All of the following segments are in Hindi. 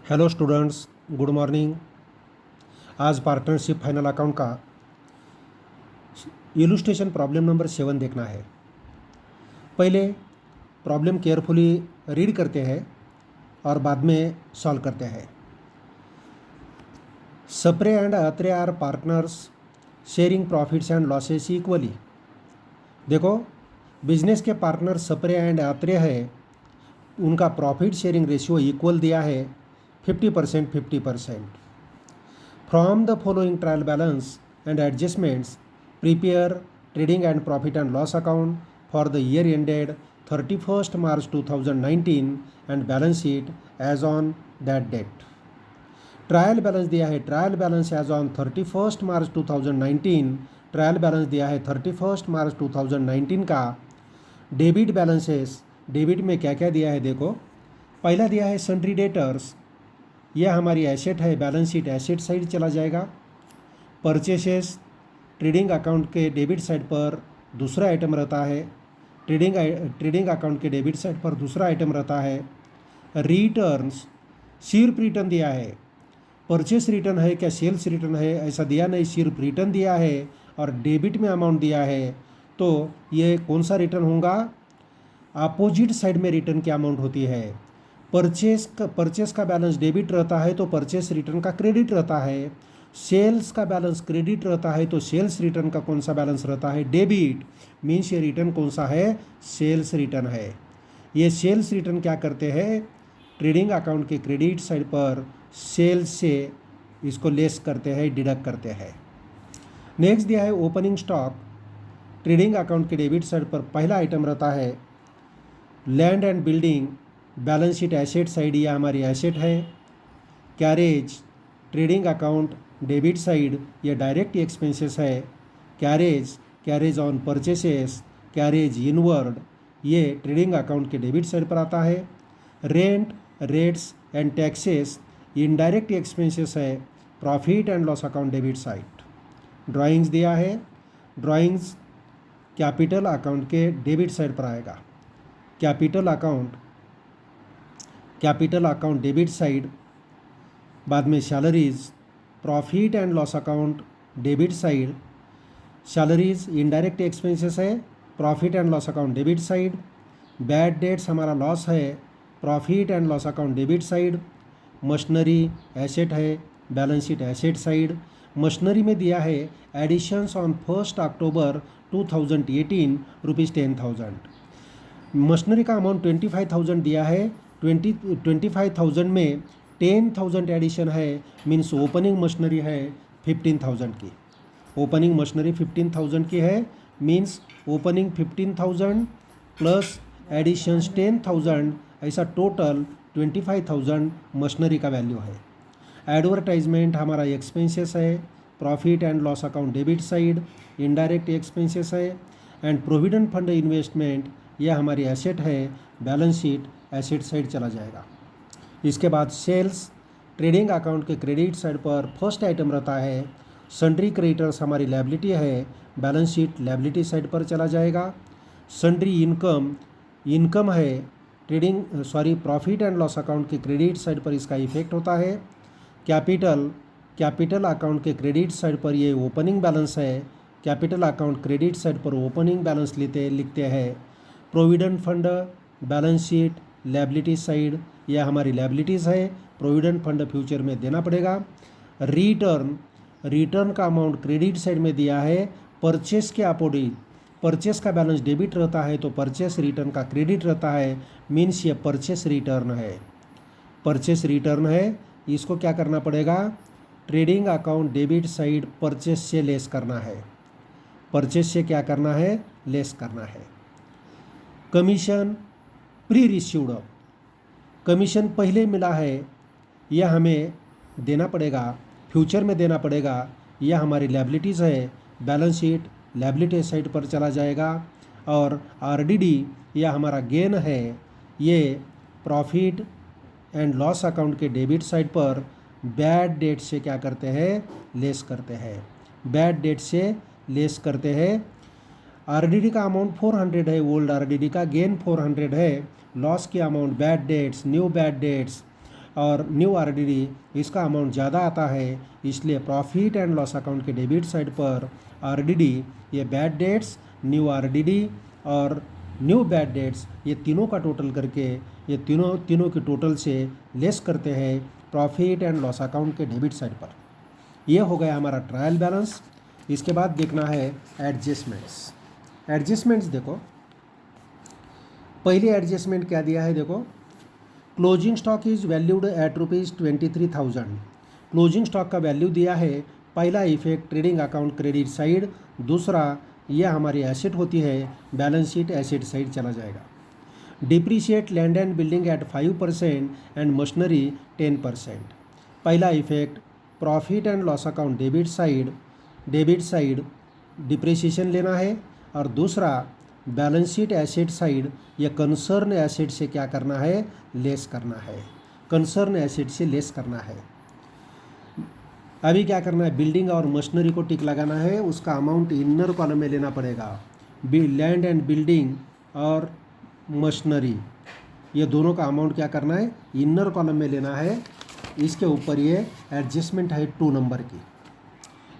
Hello students, good morning. आज पार्टनरशिप फाइनल अकाउंट का इलुस्ट्रेशन प्रॉब्लम नंबर 7 देखना है। पहले प्रॉब्लम केयरफुली रीड करते हैं और बाद में सॉल्व करते हैं। Sapre and Atre are partners sharing profits and losses equally. देखो, बिजनेस के पार्टनर सप्रे एंड अत्रे है, उनका प्रॉफिट शेयरिंग रेशियो इक्वल दिया है 50% 50%। From the following trial balance and adjustments, prepare trading and profit and loss account for the year ended 31st March 2019 and balance sheet as on that date. Trial balance दिया है, trial balance as on 31st March 2019, trial balance दिया है 31st मार्च 2019 का। डेबिट बैलेंसेस, डेबिट में क्या क्या दिया है देखो। पहला दिया है सन्ड्री डेटर्स, यह हमारी एसेट है, बैलेंस शीट एसेट साइड चला जाएगा। परचेसेस, ट्रेडिंग अकाउंट के डेबिट साइड पर दूसरा आइटम रहता है, ट्रेडिंग अकाउंट के डेबिट साइड पर दूसरा आइटम रहता है। रिटर्न्स, सिर्फ रिटर्न दिया है, परचेस रिटर्न है क्या सेल्स रिटर्न है ऐसा दिया नहीं, सिर्फ रिटर्न दिया है और डेबिट में अमाउंट दिया है, तो ये कौन सा रिटर्न होगा? अपोजिट साइड में रिटर्न की अमाउंट होती है। परचेस का बैलेंस डेबिट रहता है तो परचेस रिटर्न का क्रेडिट रहता है। सेल्स का बैलेंस क्रेडिट रहता है तो सेल्स रिटर्न का कौन सा बैलेंस रहता है? डेबिट। मीन्स ये रिटर्न कौन सा है? सेल्स रिटर्न है। ये सेल्स रिटर्न क्या करते हैं? ट्रेडिंग अकाउंट के क्रेडिट साइड पर सेल्स से इसको लेस करते हैं, डिडक्ट करते हैं। नेक्स्ट दिया है ओपनिंग स्टॉक, ट्रेडिंग अकाउंट के डेबिट साइड पर पहला आइटम रहता है land and building, balance sheet asset side, यह हमारी एसेट है। Carriage, trading account debit side, यह डायरेक्ट एक्सपेंसेस है। Carriage on purchases, carriage inward, ये ट्रेडिंग अकाउंट के डेबिट साइड पर आता है। Rent, rates and taxes, indirect expenses है, profit and loss account debit side. Drawings दिया है, ड्राइंग्स कैपिटल अकाउंट के डेबिट साइड पर आएगा। कैपिटल अकाउंट डेबिट साइड, बाद में salaries, profit and loss account debit side. Salaries indirect expenses है, profit and loss account debit side. Bad debts हमारा लॉस है, profit and loss account debit side. Machinery asset है, balance sheet asset side. Machinery में दिया है एडिशंस ऑन 1 अक्टूबर 2018 ₹10,000। मशीनरी का अमाउंट 25,000 दिया है, 25,000 में 10,000 एडिशन है, मीन्स ओपनिंग मशीनरी है 15,000 की। ओपनिंग मशीनरी 15,000 की है, मीन्स ओपनिंग 15,000 प्लस एडिशंस 10,000, ऐसा टोटल 25,000 मशीनरी का वैल्यू है। एडवर्टाइजमेंट हमारा एक्सपेंसेस है, profit and loss account debit side, indirect expenses है। एंड प्रोविडेंट फंड इन्वेस्टमेंट, यह हमारी एसेट है, बैलेंस शीट एसेट साइड चला जाएगा। इसके बाद सेल्स, ट्रेडिंग अकाउंट के क्रेडिट साइड पर फर्स्ट आइटम रहता है सन्ड्री क्रेडिटर्स, हमारी लायबिलिटी है, बैलेंस शीट लायबिलिटी साइड पर चला जाएगा। सन्ड्री इनकम है, प्रॉफिट एंड लॉस अकाउंट के क्रेडिट साइड पर इसका इफेक्ट होता है। कैपिटल अकाउंट के क्रेडिट साइड पर ये ओपनिंग बैलेंस है, कैपिटल अकाउंट क्रेडिट साइड पर ओपनिंग बैलेंस लिखते हैं। Provident fund balance sheet liability side, यह हमारी लायबिलिटीज़ है, प्रोविडेंट फंड फ्यूचर में देना पड़ेगा। रिटर्न का अमाउंट क्रेडिट साइड में दिया है, परचेस के अपोजिट, परचेस का बैलेंस डेबिट रहता है तो परचेस रिटर्न का क्रेडिट रहता है, मीन्स ये परचेस रिटर्न है। इसको क्या करना पड़ेगा? Trading account debit side purchase से लेस करना है, परचेस से क्या करना है? लेस करना है। कमीशन प्री रिसीव्ड, कमीशन पहले मिला है, यह हमें देना पड़ेगा, फ्यूचर में देना पड़ेगा, यह हमारी लायबिलिटीज़ है, बैलेंस शीट लायबिलिटी साइड पर चला जाएगा। और आरडीडी, यह हमारा गेन है, ये प्रॉफिट एंड लॉस अकाउंट के डेबिट साइड पर बैड डेट से क्या करते हैं? लेस करते हैं, बैड डेट से लेस करते हैं। आरडीडी का अमाउंट 400 है, ओल्ड आरडीडी का गेन 400 है। लॉस की amount bad debts, new bad debts, और न्यू आरडीडी इसका अमाउंट ज़्यादा आता है, इसलिए प्रॉफिट एंड लॉस अकाउंट के डेबिट साइड पर आरडीडी, ये बैड डेट्स, न्यू आरडीडी और न्यू बैड डेट्स, ये तीनों का टोटल करके ये तीनों के टोटल से लेस करते हैं प्रॉफिट एंड लॉस अकाउंट के डेबिट साइड पर। ये हो गया हमारा ट्रायल बैलेंस। इसके बाद देखना है एडजस्टमेंट्स। एडजस्टमेंट्स देखो, पहली एडजस्टमेंट क्या दिया है देखो, closing stock is valued at ₹23,000। Closing stock का वैल्यू दिया है। पहला effect trading account credit side, दूसरा यह हमारी एसेट होती है, बैलेंस शीट एसेट साइड चला जाएगा। Depreciate land and building at 5% and machinery 10%। पहला effect profit and loss account debit side depreciation लेना है, और दूसरा बैलेंस शीट एसेट साइड या कंसर्न एसेट से क्या करना है, लेस करना है, कंसर्न एसेट से लेस करना है। अभी क्या करना है, बिल्डिंग और मशीनरी को टिक लगाना है, उसका अमाउंट इनर कॉलम में लेना पड़ेगा। लैंड एंड बिल्डिंग और मशीनरी ये दोनों का अमाउंट क्या करना है, इनर कॉलम में लेना है। इसके ऊपर ये एडजस्टमेंट है 2 नंबर की।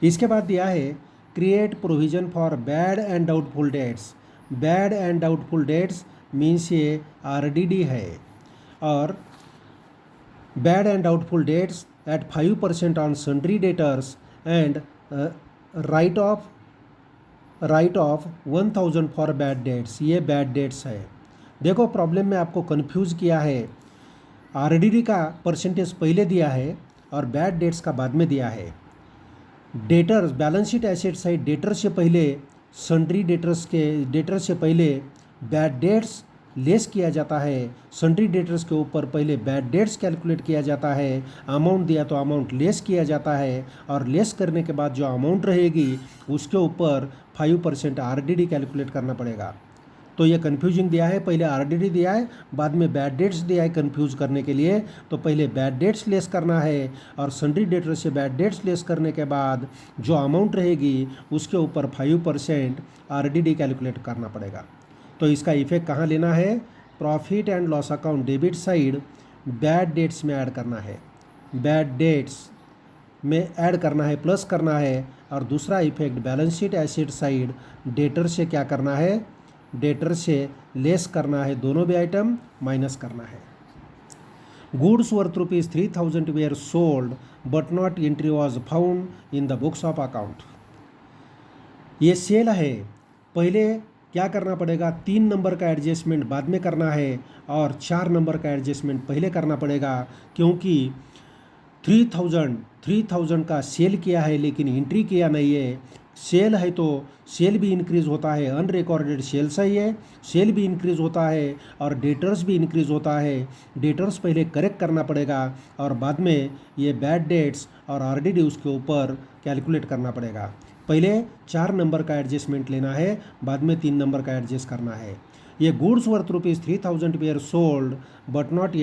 इसके बाद दिया है create provision for bad and doubtful debts. Bad and doubtful debts means ये आरडीडी है, और bad and doubtful debts at 5% on sundry debtors and write off 1,000 for bad debts, ये बैड डेट्स है। देखो प्रॉब्लम में आपको कंफ्यूज किया है, आरडीडी का परसेंटेज पहले दिया है और बैड डेट्स का बाद में दिया है। Debtors balance sheet asset side debtor से पहले सन्ड्री डेटर से पहले बैड डेट्स लेस किया जाता है, सन्ड्री डेटर्स के ऊपर पहले बैड डेट्स कैलकुलेट किया जाता है, अमाउंट दिया तो अमाउंट लेस किया जाता है, और लेस करने के बाद जो अमाउंट रहेगी उसके ऊपर 5% आरडीडी कैलकुलेट करना पड़ेगा। तो ये कन्फ्यूजिंग दिया है, पहले आरडीडी दिया है, बाद में बैड डेट्स दिया है कन्फ्यूज़ करने के लिए। तो पहले बैड डेट्स लेस करना है, और सन्ड्री डेटर से बैड डेट्स लेस करने के बाद जो अमाउंट रहेगी उसके ऊपर 5% आरडीडी कैलकुलेट करना पड़ेगा। तो इसका इफेक्ट कहाँ लेना है, profit and loss account debit side bad dates में ऐड करना है, बैड डेट्स में ऐड करना है, प्लस करना है। और दूसरा effect balance sheet asset side debtor से क्या करना है, डेटर से लेस करना है, दोनों भी आइटम माइनस करना है। Goods worth ₹3,000 were sold but not entry was found in the books of account. ये सेल है, पहले क्या करना पड़ेगा, 3 नंबर का एडजस्टमेंट बाद में करना है और 4 नंबर का एडजस्टमेंट पहले करना पड़ेगा, क्योंकि 3,000 का सेल किया है लेकिन एंट्री किया नहीं है। सेल है तो सेल भी इंक्रीज़ होता है, अनरिकॉर्डेड सेल्स है ये, सेल भी इंक्रीज़ होता है और डेटर्स भी इंक्रीज़ होता है। डेटर्स पहले करेक्ट करना पड़ेगा और बाद में ये बैड डेट्स और आरडीडी उसके ऊपर कैलकुलेट करना पड़ेगा। पहले 4 नंबर का एडजस्टमेंट लेना है, बाद में 3 नंबर का एडजस्ट करना है। ये goods worth ₹3,000 were sold but not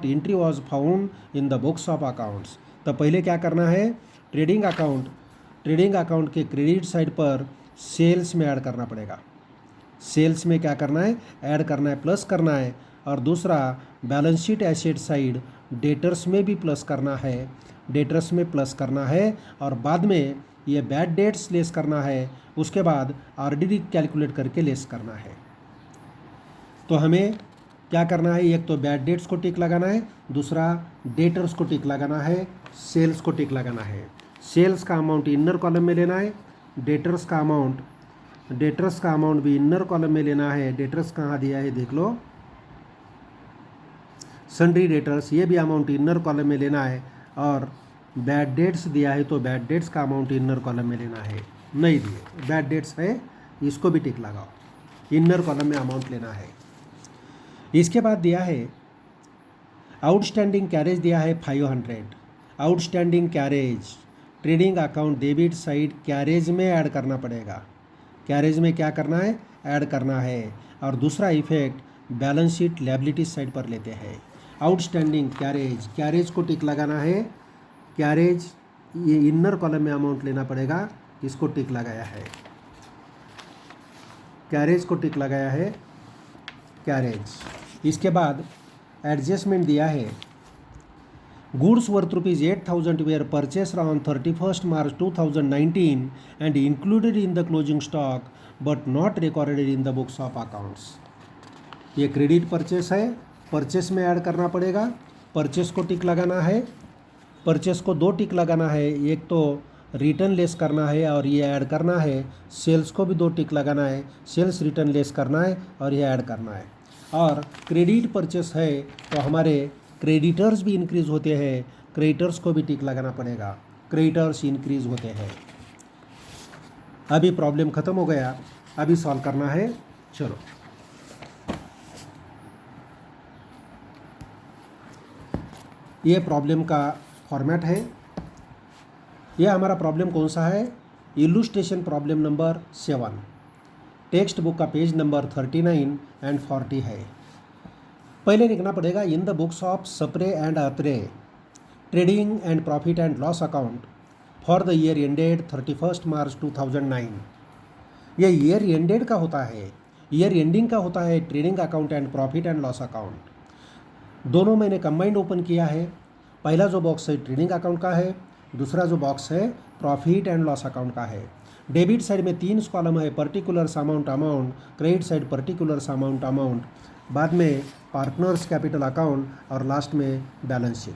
entry was found in the books of accounts. तो पहले क्या करना है, ट्रेडिंग अकाउंट के क्रेडिट साइड पर सेल्स में ऐड करना पड़ेगा। सेल्स में क्या करना है, ऐड करना है, प्लस करना है। और दूसरा balance sheet asset side debtors में भी प्लस करना है, डेटर्स में प्लस करना है, और बाद में ये बैड डेट्स लेस करना है, उसके बाद आरडीडी कैलकुलेट करके लेस करना है। तो हमें क्या करना है, एक तो बैड डेट्स को टिक लगाना है, दूसरा डेटर्स को टिक लगाना है, सेल्स को टिक लगाना है। सेल्स का अमाउंट इनर कॉलम में लेना है, डेटर्स का अमाउंट भी इनर कॉलम में लेना है। डेटर्स कहाँ दिया है देख लो, सन्ड्री डेटर्स, ये भी अमाउंट इनर कॉलम में लेना है। और बैड डेट्स दिया है तो बैड डेट्स का अमाउंट इनर कॉलम में लेना है। नहीं दिए बैड डेट्स है, इसको भी टिक लगाओ, इनर कॉलम में अमाउंट लेना है। इसके बाद दिया है आउटस्टैंडिंग कैरेज दिया है 500। Outstanding carriage trading account debit side carriage में ऐड करना पड़ेगा। कैरेज में क्या करना है, ऐड करना है। और दूसरा effect balance sheet liability side पर लेते हैं। आउटस्टैंडिंग कैरेज को टिक लगाना है। कैरेज ये इनर कॉलम में अमाउंट लेना पड़ेगा, इसको टिक लगाया है, कैरेज को टिक लगाया है, कैरेज। इसके बाद एडजस्टमेंट दिया है Goods worth rupees 8,000 were purchased on 31st March 2019 and included in the closing stock but not recorded in the books of accounts. ये क्रेडिट परचेस है, परचेस में ऐड करना पड़ेगा, परचेस को टिक लगाना है, परचेस को 2 टिक लगाना है, एक तो रिटर्न लेस करना है और ये ऐड करना है, सेल्स को भी 2 टिक लगाना है, सेल्स रिटर्न लेस करना है और ये ऐड करना है। और क्रेडिट परचेस है तो हमारे क्रेडिटर्स भी इंक्रीज़ होते हैं, क्रेडिटर्स को भी टिक लगाना पड़ेगा, क्रेडिटर्स इंक्रीज़ होते हैं। अभी प्रॉब्लम ख़त्म हो गया, अभी सॉल्व करना है। चलो, ये प्रॉब्लम का फॉर्मेट है। यह हमारा प्रॉब्लम कौन सा है? Illustration problem number 7, text book का पेज नंबर 39 एंड 40 है। पहले लिखना पड़ेगा इन the books of Sapre and Atre trading and profit and loss account for the year ended 31st मार्च 2009। ये ईयर एंडेड का होता है, ईयर एंडिंग का होता है trading account and profit and loss account. दोनों मैंने कंबाइंड ओपन किया है। पहला जो बॉक्स है ट्रेडिंग अकाउंट का है, दूसरा जो बॉक्स है प्रॉफिट एंड लॉस अकाउंट का है। डेबिट साइड में 3 कॉलम है, particulars amount, credit side particulars amount, बाद में पार्टनर्स कैपिटल अकाउंट और लास्ट में बैलेंस शीट।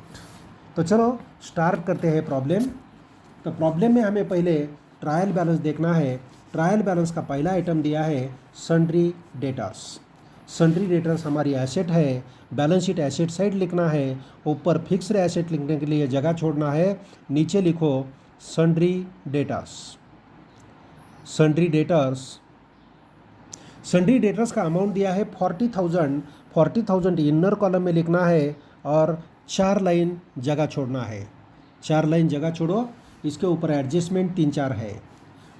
तो चलो स्टार्ट करते हैं प्रॉब्लम। तो प्रॉब्लम में हमें पहले ट्रायल बैलेंस देखना है। ट्रायल बैलेंस का पहला आइटम दिया है सन्ड्री डेटर्स। सन्ड्री डेटर्स हमारी एसेट है, बैलेंस शीट एसेट साइड लिखना है, ऊपर फिक्स्ड एसेट लिखने के लिए जगह छोड़ना है, नीचे लिखो sundry debtors. Sundry debtors, sundry debtors का अमाउंट दिया है 40,000। 40,000 इनर कॉलम में लिखना है और 4 लाइन जगह छोड़ना है। 4 लाइन जगह छोड़ो, इसके ऊपर एडजस्टमेंट 3-4 है।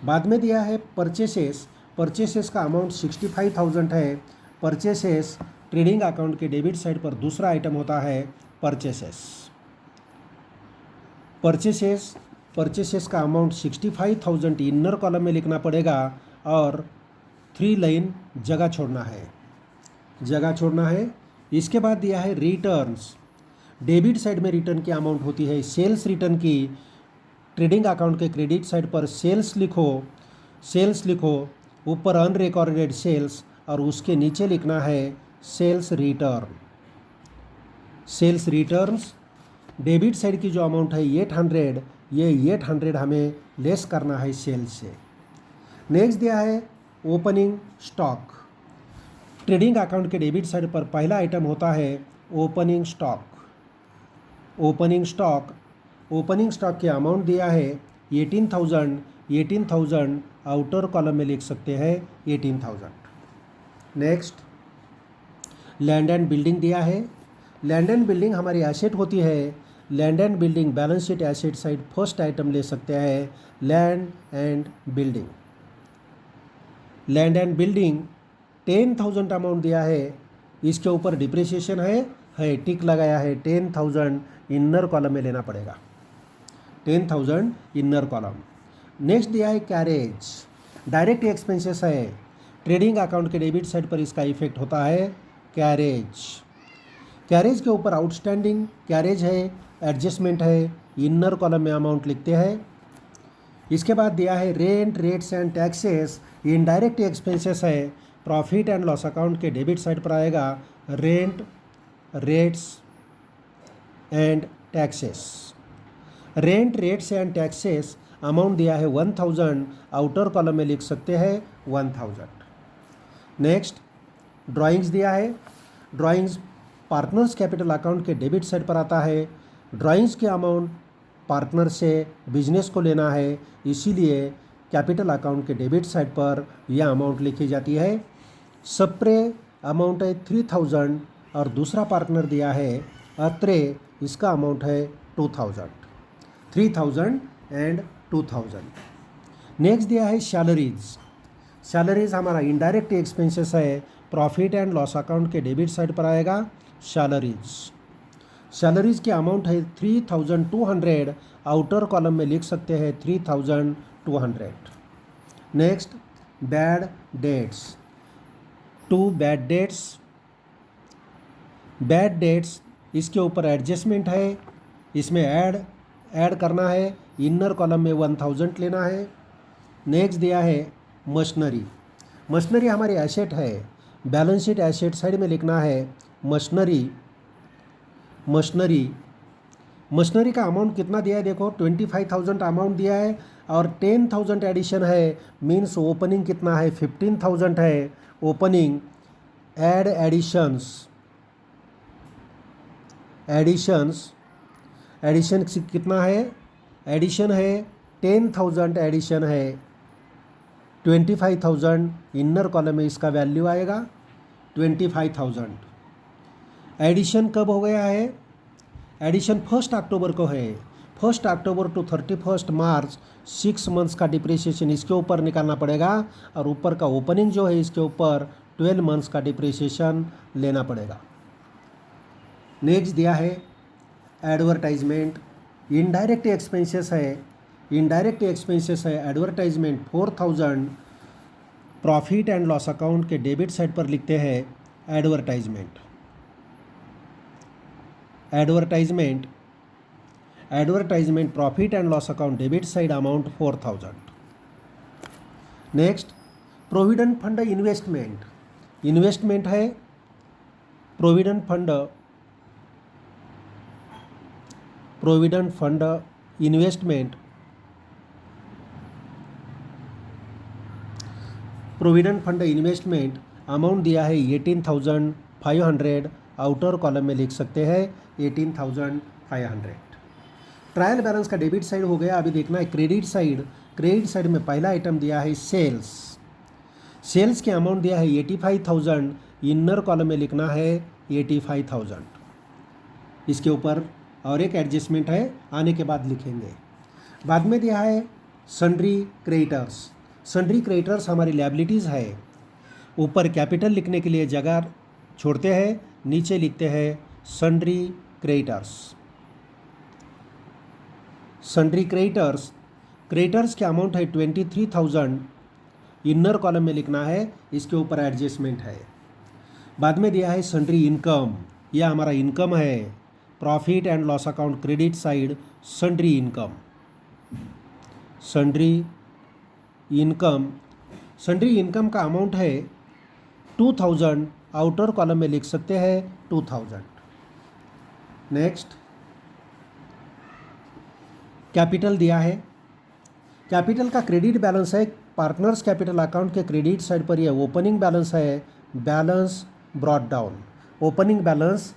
बाद में दिया है परचेसेस। परचेसेस का अमाउंट 65,000 है। परचेसेस ट्रेडिंग अकाउंट के डेबिट साइड पर दूसरा आइटम होता है परचेसेस। परचेसेस का अमाउंट 65,000 इनर कॉलम में लिखना पड़ेगा और 3 लाइन जगह छोड़ना है। इसके बाद दिया है रिटर्न्स। डेबिट साइड में रिटर्न की अमाउंट होती है सेल्स रिटर्न की। ट्रेडिंग अकाउंट के क्रेडिट साइड पर सेल्स लिखो, ऊपर अनरिकॉर्डेड सेल्स और उसके नीचे लिखना है सेल्स रिटर्न्स। डेबिट साइड की जो अमाउंट है 800, ये 800 हमें लेस करना है सेल्स से। नेक्स्ट दिया है ओपनिंग स्टॉक। ट्रेडिंग अकाउंट के डेबिट साइड पर पहला आइटम होता है ओपनिंग स्टॉक की अमाउंट दिया है 18,000 आउटर कॉलम में लिख सकते हैं 18,000। नेक्स्ट लैंड एंड बिल्डिंग दिया है। लैंड एंड बिल्डिंग हमारी एसेट होती है। Land and building balance sheet asset side first item ले सकते हैं लैंड एंड बिल्डिंग 10,000 अमाउंट दिया है। इसके ऊपर डिप्रिसिएशन है टिक लगाया है 10,000 इनर कॉलम में लेना पड़ेगा, 10,000 इनर कॉलम। नेक्स्ट दिया है कैरेज। डायरेक्ट एक्सपेंसेस है, ट्रेडिंग अकाउंट के डेबिट साइड पर इसका इफेक्ट होता है कैरेज के ऊपर आउटस्टैंडिंग कैरेज है, एडजस्टमेंट है, इनर कॉलम में अमाउंट लिखते हैं। इसके बाद दिया है rent, rates and taxes. Indirect expenses है, प्रॉफिट एंड लॉस अकाउंट के डेबिट साइड पर आएगा rent, rates and taxes. Rent, rates and taxes amount दिया है 1,000, आउटर कॉलम में लिख सकते हैं 1,000। नेक्स्ट ड्राइंग्स दिया है। ड्राइंग्स पार्टनर्स कैपिटल अकाउंट के डेबिट साइड पर आता है। ड्राइंग्स के अमाउंट पार्टनर से बिजनेस को लेना है, इसीलिए कैपिटल अकाउंट के डेबिट साइड पर यह अमाउंट लिखी जाती है। सप्रे अमाउंट है 3,000 और दूसरा पार्टनर दिया है अत्रे, इसका अमाउंट है 2,000, 3,000 एंड 2,000। नेक्स्ट दिया है सैलरीज हमारा इनडायरेक्ट एक्सपेंसेस है, प्रॉफिट एंड लॉस अकाउंट के डेबिट साइड पर आएगा सैलरीज की अमाउंट है 3,200, आउटर कॉलम में लिख सकते हैं 3,200। Next bad debts, 2 bad debts, इसके ऊपर एडजस्टमेंट है इसमें ऐड करना है, इनर कॉलम में 1000 लेना है। नेक्स्ट दिया है मशीनरी। मशीनरी हमारी एसेट है, बैलेंस शीट एसेट साइड में लिखना है मशीनरी का अमाउंट कितना दिया है देखो, 25,000 अमाउंट दिया है और 10,000 एडिशन है, मीन्स ओपनिंग कितना है, 15,000 है ओपनिंग। ऐड एडिशन कितना है, एडिशन है 10,000, एडिशन है 25,000। इनर कॉलम में इसका वैल्यू आएगा 25,000। एडिशन कब हो गया है, एडिशन 1 अक्टूबर को है। 1 अक्टूबर टू 31 मार्च 6 मंथ्स का डिप्रिसिएशन इसके ऊपर निकालना पड़ेगा और ऊपर का ओपनिंग जो है इसके ऊपर 12 मंथ्स का डिप्रिसिएशन लेना पड़ेगा। नेक्स्ट दिया है एडवर्टाइजमेंट। इनडायरेक्ट एक्सपेंसेस है advertisement 4,000। Profit and loss account के डेबिट साइड पर लिखते हैं advertisement profit and loss account debit side amount 4,000। Next provident fund investment है, प्रोविडेंट फंड इन्वेस्टमेंट अमाउंट दिया है 18,500। आउटर कॉलम में लिख सकते हैं 18,500। ट्रायल बैलेंस का डेबिट साइड हो गया। अभी देखना है क्रेडिट साइड में पहला आइटम दिया है सेल्स के अमाउंट दिया है 85,000। इनर कॉलम में लिखना है 85,000। इसके ऊपर और एक एडजस्टमेंट है, आने के बाद लिखेंगे। बाद में दिया है सन्ड्री क्रेडिटर्स हमारी लायबिलिटीज़ है। ऊपर कैपिटल लिखने के लिए जगह छोड़ते हैं, नीचे लिखते हैं सन्ड्री क्रेडिटर्स के अमाउंट है 23,000। इनर कॉलम में लिखना है, इसके ऊपर एडजस्टमेंट है। बाद में दिया है सन्ड्री इनकम, यह हमारा इनकम है। Profit and loss account credit side sundry income का अमाउंट है 2,000। आउटर कॉलम में लिख सकते हैं 2,000। नेक्स्ट कैपिटल दिया है, कैपिटल का क्रेडिट बैलेंस है। पार्टनर्स कैपिटल अकाउंट के क्रेडिट साइड पर यह ओपनिंग बैलेंस है, balance brought down. Opening balance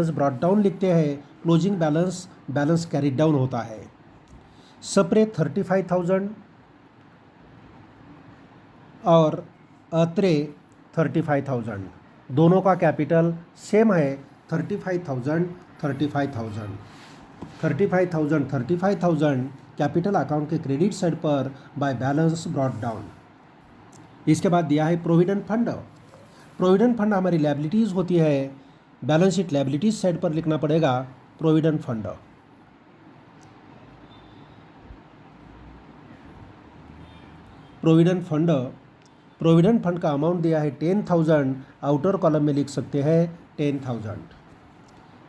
brought down लिखते हैं, क्लोजिंग बैलेंस कैरिड डाउन होता है। सप्रे 35,000 और अत्रे 35,000, दोनों का कैपिटल सेम है 35,000 कैपिटल अकाउंट के क्रेडिट साइड पर बाय बैलेंस ब्रॉट डाउन। इसके बाद दिया है प्रोविडेंट फंड हमारी लायबिलिटीज़ होती है, बैलेंस शीट लायबिलिटीज साइड पर लिखना पड़ेगा प्रोविडेंट फंड का अमाउंट दिया है 10,000। आउटर कॉलम में लिख सकते हैं 10,000।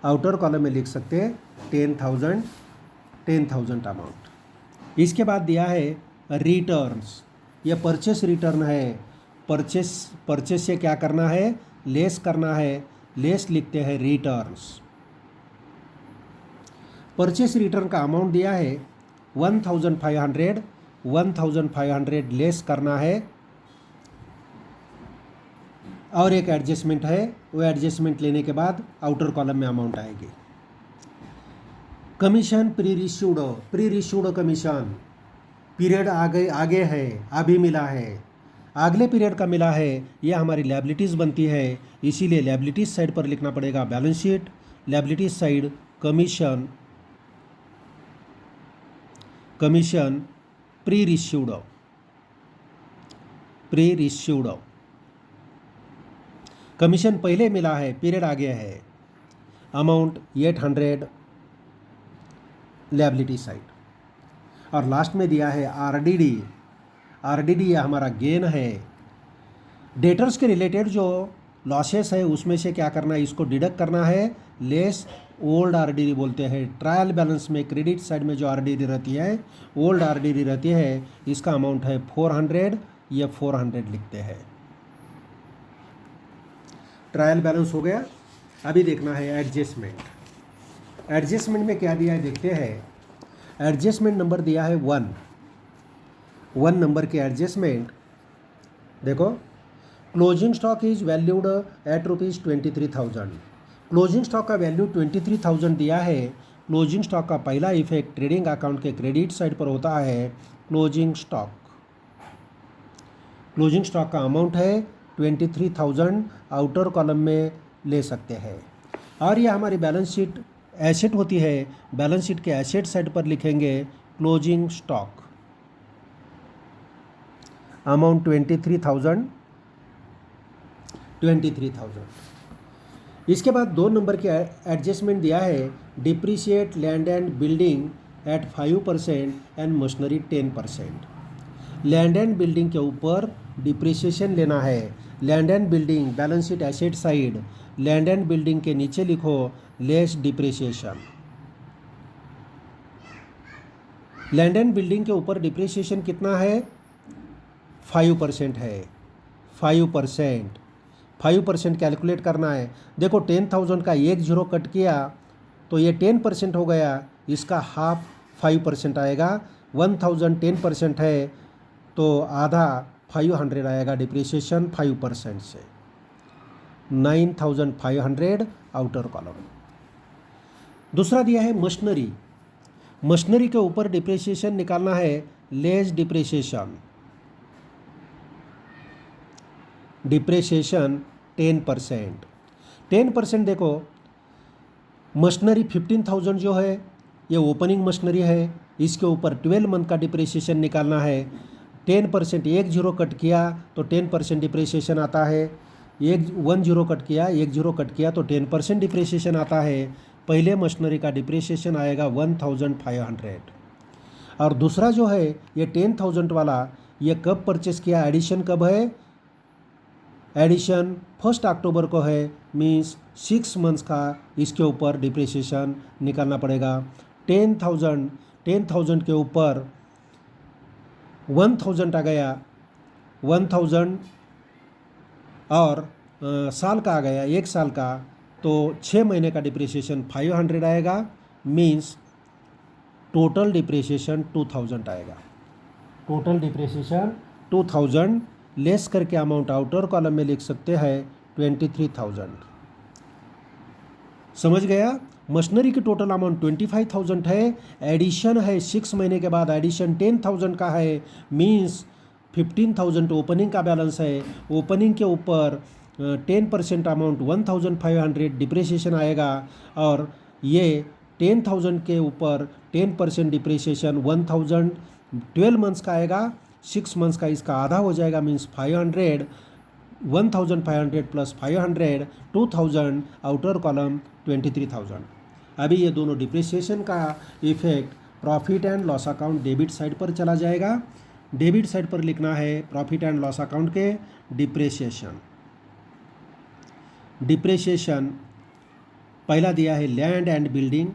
आउटर कॉलम में लिख सकते हैं 10,000 अमाउंट। इसके बाद दिया है रिटर्न्स, यह परचेस रिटर्न है। परचेस से क्या करना है, लेस करना है, लेस लिखते हैं रिटर्न्स। परचेस रिटर्न का अमाउंट दिया है 1,500 लेस करना है और एक एडजस्टमेंट है, वो एडजस्टमेंट लेने के बाद आउटर कॉलम में अमाउंट आएगी। Commission pre received commission period आगे है, अभी मिला है, अगले पीरियड का मिला है, यह हमारी लायबिलिटीज़ बनती है। इसीलिए लायबिलिटीज साइड पर लिखना पड़ेगा balance sheet liabilities side commission pre received. Commission पहले मिला है, पीरियड आगे है, अमाउंट 800 लायबिलिटी साइड। और लास्ट में दिया है आरडीडी यह हमारा गेन है। डेटर्स के रिलेटेड जो लॉसेस है उसमें से क्या करना है, इसको डिडक्ट करना है, लेस ओल्ड आरडीडी बोलते हैं। ट्रायल बैलेंस में क्रेडिट साइड में जो आरडीडी रहती है, ओल्ड आरडीडी रहती है, इसका अमाउंट है 400, ये 400 लिखते हैं। ट्रायल बैलेंस हो गया। अभी देखना है एडजस्टमेंट। एडजस्टमेंट में क्या दिया है देखते हैं। एडजस्टमेंट नंबर दिया है 1 नंबर के एडजस्टमेंट देखो, closing stock is valued at ₹23,000। Closing stock का वैल्यू 23,000 दिया है। क्लोजिंग स्टॉक का पहला इफेक्ट ट्रेडिंग अकाउंट के क्रेडिट साइड पर होता है। क्लोजिंग स्टॉक का अमाउंट है 23,000, आउटर कॉलम में ले सकते हैं। और ये हमारी बैलेंस शीट एसेट होती है, बैलेंस शीट के एसेट साइड पर लिखेंगे क्लोजिंग स्टॉक अमाउंट 23,000। इसके बाद 2 नंबर के एडजस्टमेंट दिया है, depreciate land and building at 5% and machinery 10%। Land and building के ऊपर डिप्रिसिएशन लेना है। Land and building balance sheet asset side, land and building के नीचे लिखो less depreciation. Land and building के ऊपर डिप्रिसिएशन कितना है, 5% है। 5% कैलकुलेट करना है। देखो 10,000 का 1 0 कट किया तो ये 10% हो गया, इसका हाफ 5% आएगा। 1,000 10% है तो आधा 500 आएगा डिप्रिसिएशन 5% से, 9,500 आउटर कॉलम। दूसरा दिया है मशीनरी। मशीनरी के ऊपर डिप्रिसिएशन निकालना है, लेस डिप्रिसिएशन 10%। 10% देखो, मशीनरी 15,000 जो है ये ओपनिंग मशीनरी है, इसके ऊपर 12 मंथ का डिप्रिसिएशन निकालना है। 10% 1 0 कट किया तो 10% डिप्रिसिएशन आता है। 1 0 कट किया, 1 0 कट किया तो 10% डिप्रिसिएशन आता है। पहले मशीनरी का डिप्रिसिएशन आएगा 1,500। और दूसरा जो है ये 10,000 वाला, ये कब परचेस किया, एडिशन कब है, एडिशन 1 अक्टूबर को है, मीन्स 6 मंथ्स का इसके ऊपर डिप्रिसिएशन निकालना पड़ेगा। 10,000 के ऊपर 1,000 आ गया, 1,000 और साल का आ गया, 1 साल का, तो 6 महीने का डिप्रिसिएशन 500 आएगा, मीन्स टोटल डिप्रिसिएशन 2,000 आएगा। टोटल डिप्रिसिएशन 2,000 लेस करके अमाउंट आउटर कॉलम में लिख सकते हैं 23,000। समझ गया। मशीनरी की टोटल अमाउंट 25,000 है, एडिशन है 6 महीने के बाद, एडिशन 10,000 का है, मीन्स 15,000 ओपनिंग का बैलेंस है। ओपनिंग के ऊपर 10% अमाउंट 1,500 डिप्रिसिएशन आएगा, और ये 10,000 के ऊपर 10% डिप्रिसिएशन 1,000 12 मंथ्स का आएगा, 6 मंथ्स का इसका आधा हो जाएगा, मीन्स 500, 1,500 प्लस 500 2,000, आउटर कॉलम 23,000। अभी ये दोनों डिप्रिसिएशन का effect profit and loss account debit side पर चला जाएगा। डेबिट साइड पर लिखना है प्रॉफिट एंड लॉस अकाउंट के डिप्रिसिएशन पहला दिया है land and building.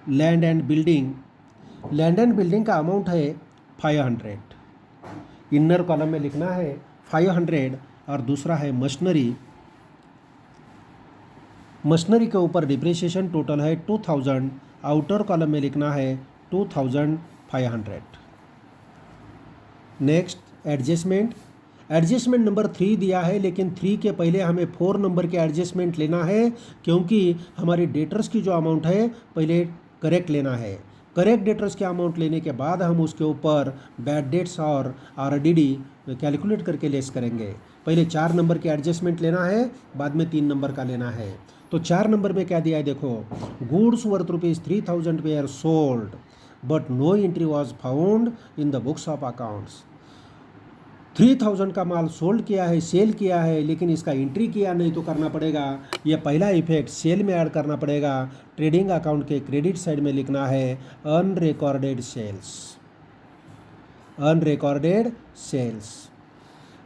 Land and building का अमाउंट है 500, इनर कॉलम में लिखना है 500। और दूसरा है मशीनरी के ऊपर डिप्रिसिएशन टोटल है 2,000, आउटर कॉलम में लिखना है 2,500। नेक्स्ट एडजस्टमेंट नंबर 3 दिया है, लेकिन 3 के पहले हमें 4 नंबर के एडजस्टमेंट लेना है, क्योंकि हमारी डेटर्स की जो अमाउंट है पहले करेक्ट लेना है। करेक्ट डेटर्स के अमाउंट लेने के बाद हम उसके ऊपर बैड डेट्स और आरडीडी कैलकुलेट करके लेस करेंगे। पहले 4 नंबर के एडजस्टमेंट लेना है, बाद में 3 नंबर का लेना है। तो 4 नंबर में क्या दिया है देखो, goods worth ₹3,000 were sold but no entry was found in the books of accounts. 3,000 का माल सोल्ड किया है, सेल किया है, लेकिन इसका एंट्री किया नहीं तो करना पड़ेगा। यह पहला इफेक्ट सेल में ऐड करना पड़ेगा। ट्रेडिंग अकाउंट के क्रेडिट साइड में लिखना है unrecorded sales.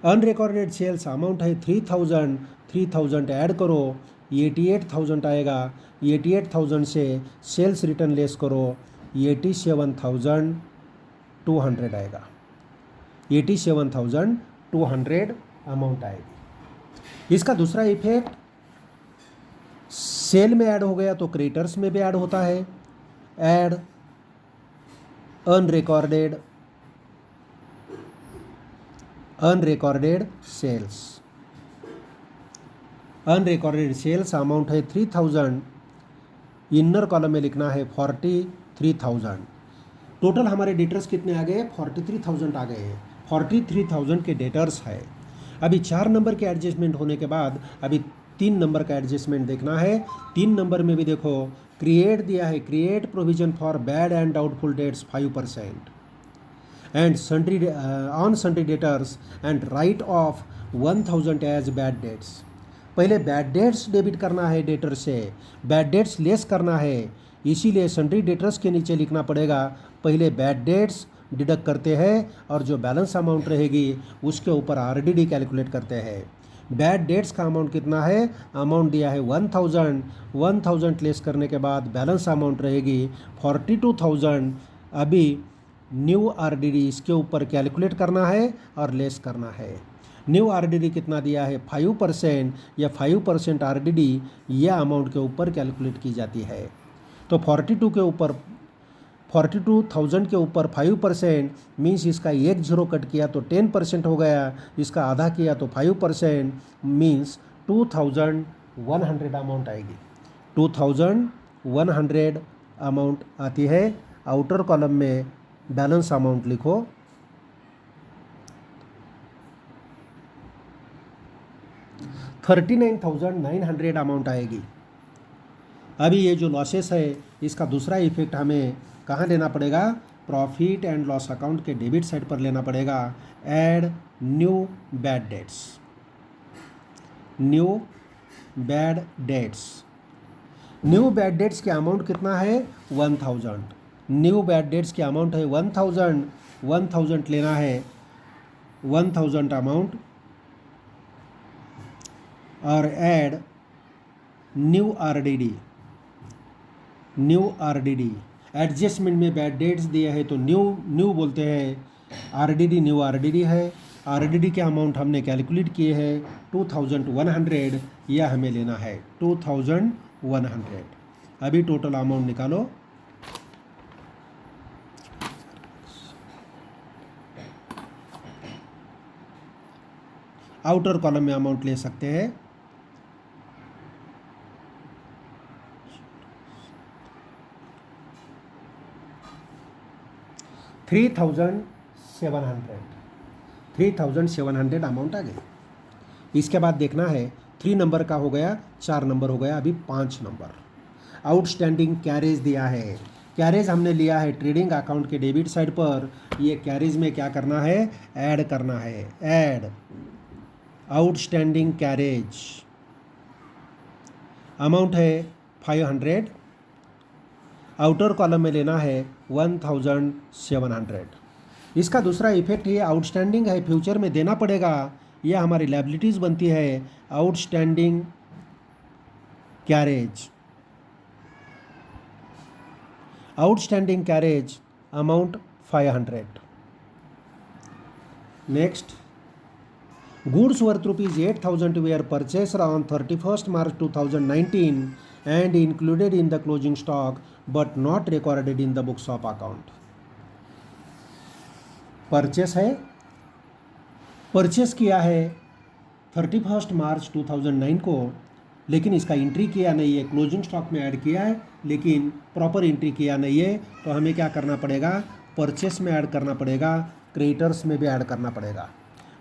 Unrecorded sales amount है 3000, 3000 ऐड करो 88,000 आएगा। 88,000 से सेल्स रिटर्न लेस करो 87,200 आएगा। 87,200 अमाउंट आएगी। इसका दूसरा इफेक्ट, सेल में ऐड हो गया तो क्रेडिटर्स में भी ऐड होता है। Add unrecorded sales. Unrecorded sales amount है 3000, इनर कॉलम में लिखना है 43,000। टोटल हमारे डेटर्स कितने आ गए? 43,000 आ गए हैं। 43,000 के डेटर्स है। अभी 4 नंबर के एडजस्टमेंट होने के बाद अभी 3 नंबर का एडजस्टमेंट देखना है। 3 नंबर में भी देखो क्रिएट दिया है, create provision for bad and doubtful debts 5% and sundry on sundry debtors and write off 1000 as bad debts. पहले बैड डेट्स डेबिट करना है डेटर से, बैड डेट्स लेस करना है, इसीलिए सन्ड्री डेटर्स के नीचे लिखना पड़ेगा पहले बैड डेट्स डिडक्ट करते हैं और जो बैलेंस अमाउंट रहेगी उसके ऊपर आरडीडी कैलकुलेट करते हैं। बैड डेट्स का अमाउंट कितना है? अमाउंट दिया है 1000, 1000 लेस करने के बाद बैलेंस अमाउंट रहेगी 42,000। अभी न्यू आरडीडी इसके ऊपर कैलकुलेट करना है और लेस करना है। न्यू आरडीडी कितना दिया है? 5%। या 5% आरडीडी यह अमाउंट के ऊपर कैलकुलेट की जाती है। तो 42 के ऊपर 42,000 के ऊपर 5% मीन्स इसका 1 0 कट किया तो 10% हो गया, इसका आधा किया तो 5% मीन्स 2100 अमाउंट आएगी। 2100 अमाउंट आती है। आउटर कॉलम में बैलेंस अमाउंट लिखो। $39,900 अमाउंट आएगी। अभी ये जो लॉसेस है इसका दूसरा इफेक्ट हमें कहाँ लेना पड़ेगा? प्रॉफिट एंड लॉस अकाउंट के डेबिट साइड पर लेना पड़ेगा। Add new bad debts. New bad debts. New bad debts के अमाउंट कितना है? 1000। न्यू बैड डेट्स के अमाउंट है 1000। 1000 लेना है, 1000 अमाउंट और add new RDD. New RDD adjustment में बैड डेट्स दिए है तो न्यू बोलते हैं। आरडीडी न्यू आरडीडी है। आरडीडी के अमाउंट हमने कैलकुलेट किए हैं 2100, यह हमें लेना है 2100। अभी टोटल अमाउंट निकालो। आउटर कॉलम में अमाउंट ले सकते हैं। $3,700 अमाउंट आ गई। इसके बाद देखना है 3 नंबर का हो गया, 4 नंबर हो गया, अभी 5 नंबर। आउटस्टैंडिंग कैरेज दिया है। कैरेज हमने लिया है ट्रेडिंग अकाउंट के डेबिट साइड पर। ये कैरेज में क्या करना है? ऐड करना है। ऐड आउटस्टैंडिंग कैरेज अमाउंट है 500। आउटर कॉलम में लेना है 1700। इसका दूसरा इफेक्ट ये आउटस्टैंडिंग है, फ्यूचर में देना पड़ेगा, यह हमारी लायबिलिटीज़ बनती है। Outstanding carriage. Outstanding carriage amount 500। Next, goods worth ₹8,000 were purchased on 31st March 2019 and included in the closing stock but not recorded in the books of account। Purchase है, परचेस किया है 31 मार्च 2009 को, लेकिन इसका एंट्री किया नहीं है। क्लोजिंग स्टॉक में ऐड किया है लेकिन प्रॉपर एंट्री किया नहीं है, तो हमें क्या करना पड़ेगा? परचेस में ऐड करना पड़ेगा, क्रेडिटर्स में भी ऐड करना पड़ेगा।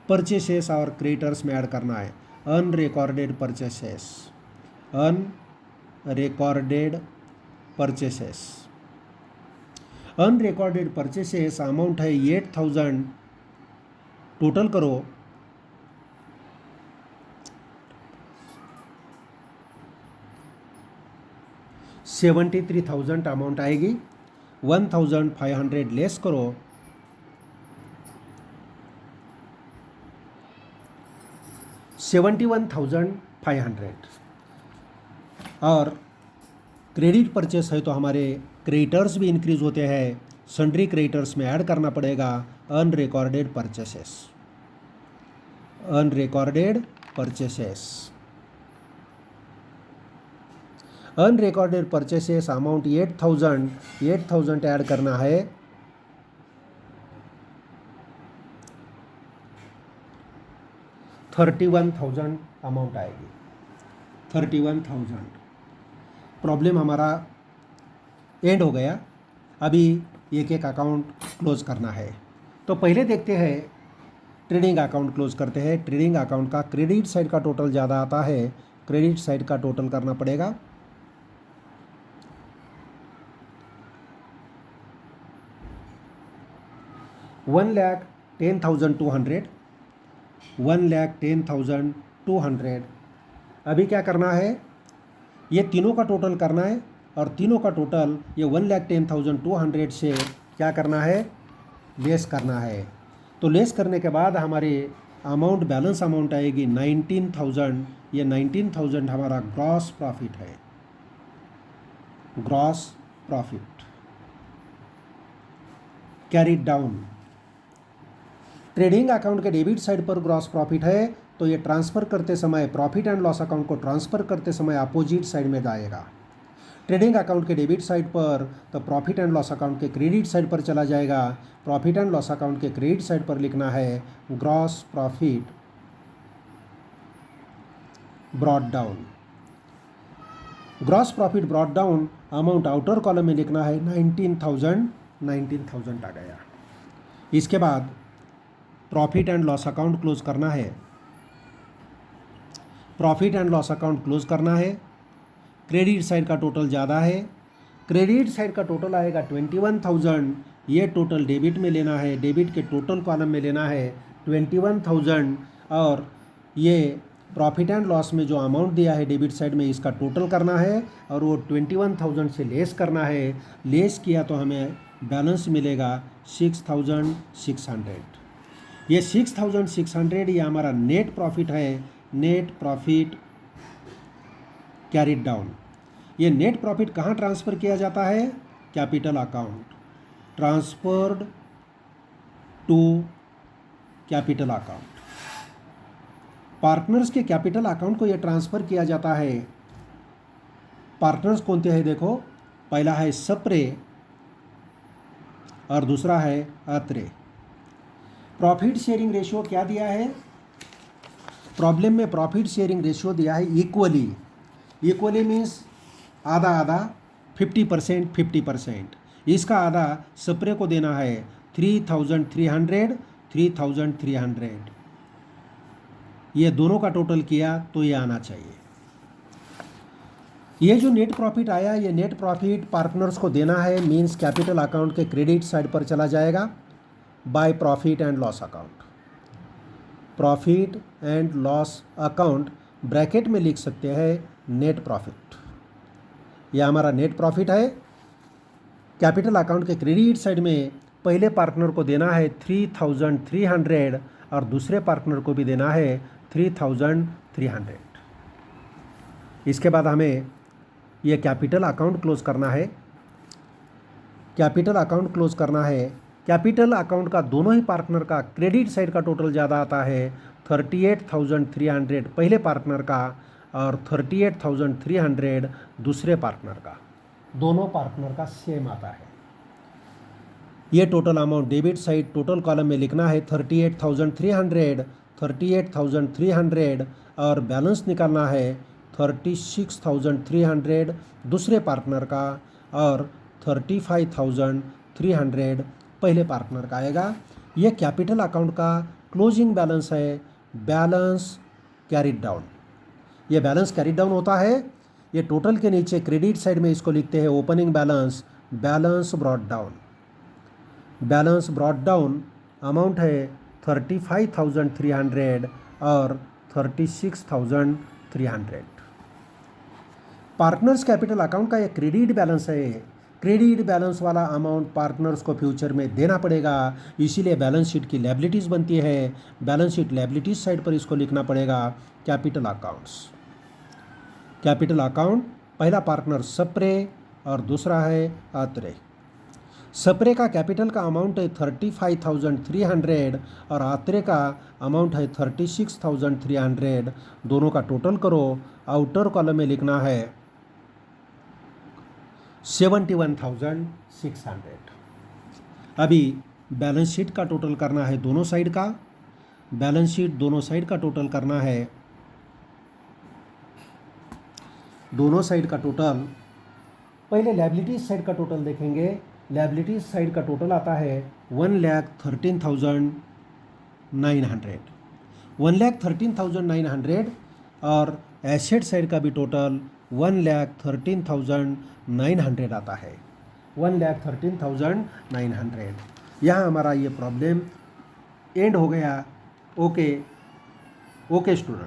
परचेसेस और क्रेडिटर्स में ऐड करना है। Unrecorded purchases. Unrecorded purchases. Unrecorded purchases amount है 8000। टोटल करो। $73,000 अमाउंट आएगी। 1500 लेस करो 71,500 और क्रेडिट परचेस है तो हमारे क्रेडिटर्स भी इंक्रीज होते हैं, सन्ड्री क्रेडिटर्स में ऐड करना पड़ेगा unrecorded purchases, unrecorded purchases, unrecorded purchases amount 8,000 add करना है, 31,000 अमाउंट आएगी, 31,000। प्रॉब्लम हमारा एंड हो गया। अभी एक एक अकाउंट क्लोज करना है। तो पहले देखते हैं ट्रेडिंग अकाउंट क्लोज करते हैं। ट्रेडिंग अकाउंट का क्रेडिट साइड का टोटल ज़्यादा आता है, क्रेडिट साइड का टोटल करना पड़ेगा 1,10,200, 1,10,200। अभी क्या करना है, ये तीनों का टोटल करना है और तीनों का टोटल ये 1,10,200 से क्या करना है, लेस करना है। तो लेस करने के बाद हमारे अमाउंट बैलेंस अमाउंट आएगी 19,000। ये 19,000 हमारा ग्रॉस प्रॉफिट है, gross profit carried down. Trading account के डेबिट साइड पर ग्रॉस प्रॉफिट है तो ये ट्रांसफ़र करते समय, प्रॉफिट एंड लॉस अकाउंट को ट्रांसफ़र करते समय अपोजिट साइड में जाएगा। ट्रेडिंग अकाउंट के डेबिट साइड पर तो प्रॉफिट एंड लॉस अकाउंट के क्रेडिट साइड पर चला जाएगा। प्रॉफिट एंड लॉस अकाउंट के क्रेडिट साइड पर लिखना है gross profit brought down. Gross profit brought down amount outer column में लिखना है 19,000 आ गया। इसके बाद profit and loss account close करना है, profit and loss account close करना है। क्रेडिट साइड का टोटल ज़्यादा है, क्रेडिट साइड का टोटल आएगा 21,000। ये टोटल डेबिट में लेना है, डेबिट के टोटल कॉलम में लेना है 21,000 और ये प्रॉफिट एंड लॉस में जो अमाउंट दिया है डेबिट साइड में इसका टोटल करना है और वो 21,000 से लेस करना है। लेस किया तो हमें बैलेंस मिलेगा 6,600। ये 6,600 ये हमारा नेट प्रॉफिट है, नेट प्रॉफिट कैरीड डाउन। ये नेट प्रॉफिट कहाँ ट्रांसफ़र किया जाता है, capital account, transferred to capital account. Partners के कैपिटल अकाउंट को ये ट्रांसफ़र किया जाता है। पार्टनर्स कौन से हैं देखो, पहला है सप्रे और दूसरा है अत्रे। प्रॉफिट शेयरिंग रेशियो क्या दिया है, प्रॉब्लम में प्रॉफिट शेयरिंग रेशियो दिया है इक्वली। इक्वली मीन्स आधा आधा, 50%, 50%। इसका आधा सप्रे को देना है 3,300, 3,300। ये दोनों का टोटल किया तो ये आना चाहिए। ये जो नेट प्रॉफिट आया, ये नेट प्रॉफिट पार्टनर्स को देना है, मीन्स कैपिटल अकाउंट के क्रेडिट साइड पर चला जाएगा by profit and loss account. Profit and loss account bracket में लिख सकते हैं नेट प्रॉफिट। यह हमारा नेट प्रॉफिट है। कैपिटल अकाउंट के क्रेडिट साइड में पहले पार्टनर को देना है 3,300 और दूसरे पार्टनर को भी देना है 3,300। इसके बाद हमें यह कैपिटल अकाउंट क्लोज करना है, कैपिटल अकाउंट क्लोज करना है। कैपिटल अकाउंट का दोनों ही पार्टनर का क्रेडिट साइड का टोटल ज़्यादा आता है 38,300 पहले पार्टनर का और 38,300 दूसरे पार्टनर का, दोनों पार्टनर का सेम आता है। ये total amount debit side total column में लिखना है 38,300 और बैलेंस निकालना है 36,300 दूसरे पार्टनर का और 35,300 पहले पार्टनर का आएगा। ये कैपिटल अकाउंट का क्लोजिंग बैलेंस है, बैलेंस कैरीड डाउन। ये बैलेंस कैरीड डाउन होता है। ये टोटल के नीचे क्रेडिट साइड में इसको लिखते हैं opening balance, balance brought down. Balance brought down amount है 35,300 और 36,300। पार्टनर्स कैपिटल अकाउंट का ये क्रेडिट बैलेंस है, क्रेडिट बैलेंस वाला अमाउंट पार्टनर्स को फ्यूचर में देना पड़ेगा, इसीलिए बैलेंस शीट की लायबिलिटीज़ बनती है। बैलेंस शीट लायबिलिटीज साइड पर इसको लिखना पड़ेगा कैपिटल अकाउंट्स। कैपिटल अकाउंट, पहला पार्टनर सप्रे और दूसरा है आत्रे। सप्रे का कैपिटल का अमाउंट है 35,300 और आत्रे का अमाउंट है 36,300। दोनों का टोटल करो, आउटर कॉलम में लिखना है 71,600। अभी बैलेंस शीट का टोटल करना है दोनों साइड का। बैलेंस शीट दोनों साइड का टोटल करना है, दोनों साइड का टोटल। पहले लायबिलिटीज साइड का टोटल देखेंगे। लायबिलिटीज साइड का टोटल आता है 1,13,900, 1,13,900। और एसेट साइड का भी टोटल 1,13,900 आता है, 1,13,900। यहाँ हमारा ये प्रॉब्लम एंड हो गया। Okay okay student.